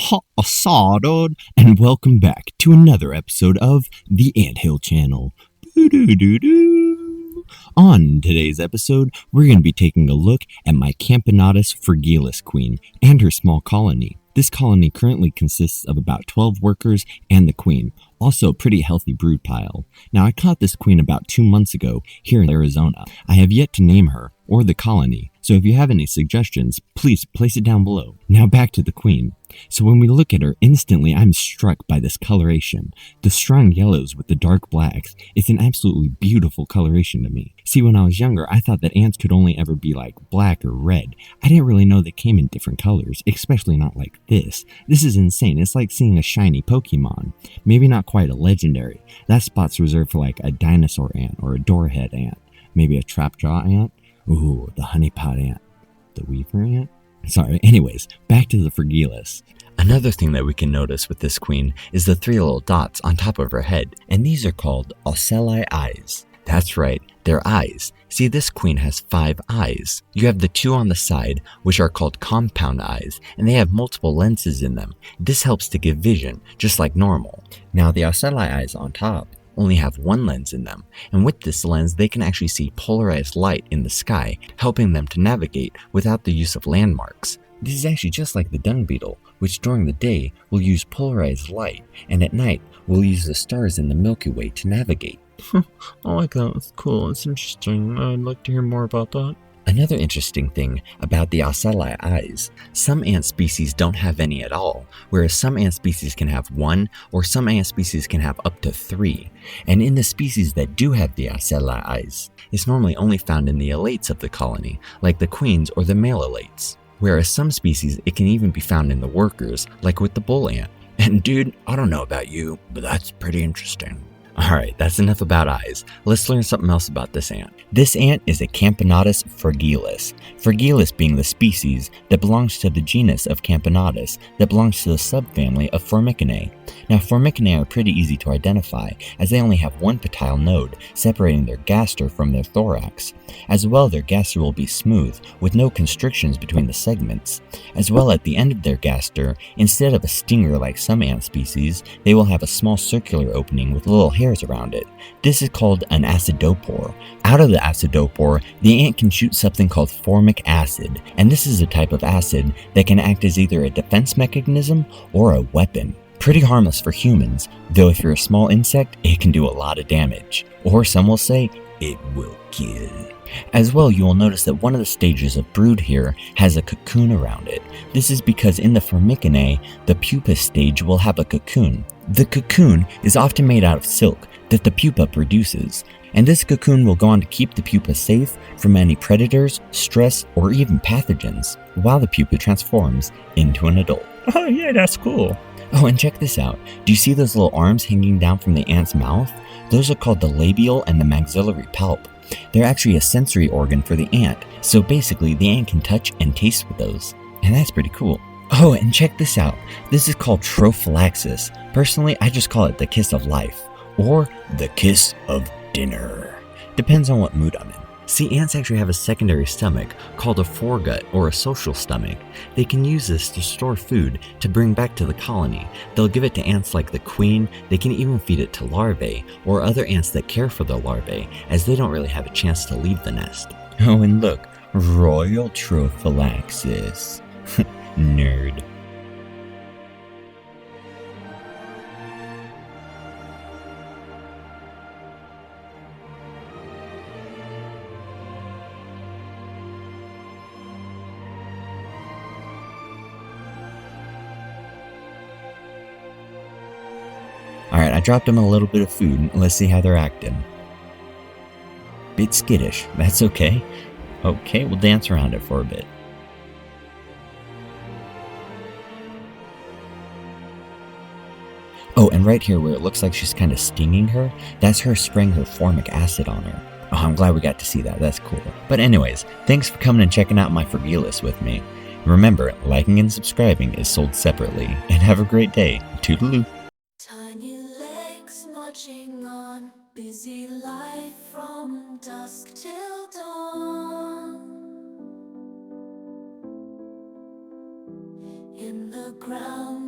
Asada, and welcome back to another episode of the Anthill Channel. Boo-doo-doo-doo. On today's episode, we're going to be taking a look at my Camponotus fragilis queen and her small colony. This colony currently consists of about 12 workers and the queen, also a pretty healthy brood pile. Now, I caught this queen about 2 months ago here in Arizona. I have yet to name her or the colony, so if you have any suggestions, please place it down below. Now back to the queen. So when we look at her, instantly I'm struck by this coloration. The strong yellows with the dark blacks. It's an absolutely beautiful coloration to me. See, when I was younger, I thought that ants could only ever be like black or red. I didn't really know they came in different colors, especially not like this. This is insane. It's like seeing a shiny Pokemon. Maybe not quite a legendary. That spot's reserved for like a dinosaur ant or a doorhead ant. Maybe a trapjaw ant. Ooh, the honeypot ant. The weaver ant? Sorry, anyways, back to the fragilis. Another thing that we can notice with this queen is the 3 little dots on top of her head, and these are called ocelli eyes. That's right, they're eyes. See, this queen has 5 eyes. You have the 2 on the side, which are called compound eyes, and they have multiple lenses in them. This helps to give vision, just like normal. Now, the ocelli eyes on top only have 1 lens in them, and with this lens they can actually see polarized light in the sky, helping them to navigate without the use of landmarks. This is actually just like the dung beetle, which during the day will use polarized light, and at night will use the stars in the Milky Way to navigate. I like that. It's cool. It's interesting. I'd like to hear more about that. Another interesting thing about the ocelli eyes, some ant species don't have any at all, whereas some ant species can have 1, or some ant species can have up to 3. And in the species that do have the ocelli eyes, it's normally only found in the elates of the colony, like the queens or the male elates. Whereas some species, it can even be found in the workers, like with the bull ant. And dude, I don't know about you, but that's pretty interesting. Alright, that's enough about eyes. Let's learn something else about this ant. This ant is a Camponotus fragilis. Fragilis being the species that belongs to the genus of Camponotus that belongs to the subfamily of Formicinae. Now, Formicinae are pretty easy to identify as they only have 1 petile node separating their gaster from their thorax. As well, their gaster will be smooth with no constrictions between the segments. As well, at the end of their gaster, instead of a stinger like some ant species, they will have a small circular opening with little hairs around it. This is called an acidopore. Out of the acidopore, the ant can shoot something called formic acid, and this is a type of acid that can act as either a defense mechanism or a weapon. Pretty harmless for humans, though if you're a small insect, it can do a lot of damage. Or some will say, it will kill. As well, you will notice that one of the stages of brood here has a cocoon around it. This is because in the Formicinae, the pupa stage will have a cocoon. The cocoon is often made out of silk that the pupa produces, and this cocoon will go on to keep the pupa safe from any predators, stress, or even pathogens, while the pupa transforms into an adult. Oh yeah, that's cool. Oh, and check this out. Do you see those little arms hanging down from the ant's mouth? Those are called the labial and the maxillary palp. They're actually a sensory organ for the ant, so basically the ant can touch and taste with those. And that's pretty cool. Oh, and check this out. This is called trophallaxis. Personally, I just call it the kiss of life, or the kiss of dinner. Depends on what mood I'm in. See, ants actually have a secondary stomach called a foregut or a social stomach. They can use this to store food to bring back to the colony. They'll give it to ants like the queen. They can even feed it to larvae or other ants that care for the larvae, as they don't really have a chance to leave the nest. Oh, and look, royal trophallaxis. Nerd. Alright, I dropped them a little bit of food. Let's see how they're acting. Bit skittish. That's okay. Okay, we'll dance around it for a bit. Oh, and right here where it looks like she's kind of stinging her, that's her spraying her formic acid on her. Oh, I'm glad we got to see that. That's cool. But anyways, thanks for coming and checking out my fragilis with me. Remember, liking and subscribing is sold separately. And have a great day. Toodaloo. Tiny legs marching on, busy life from dusk till dawn. In the ground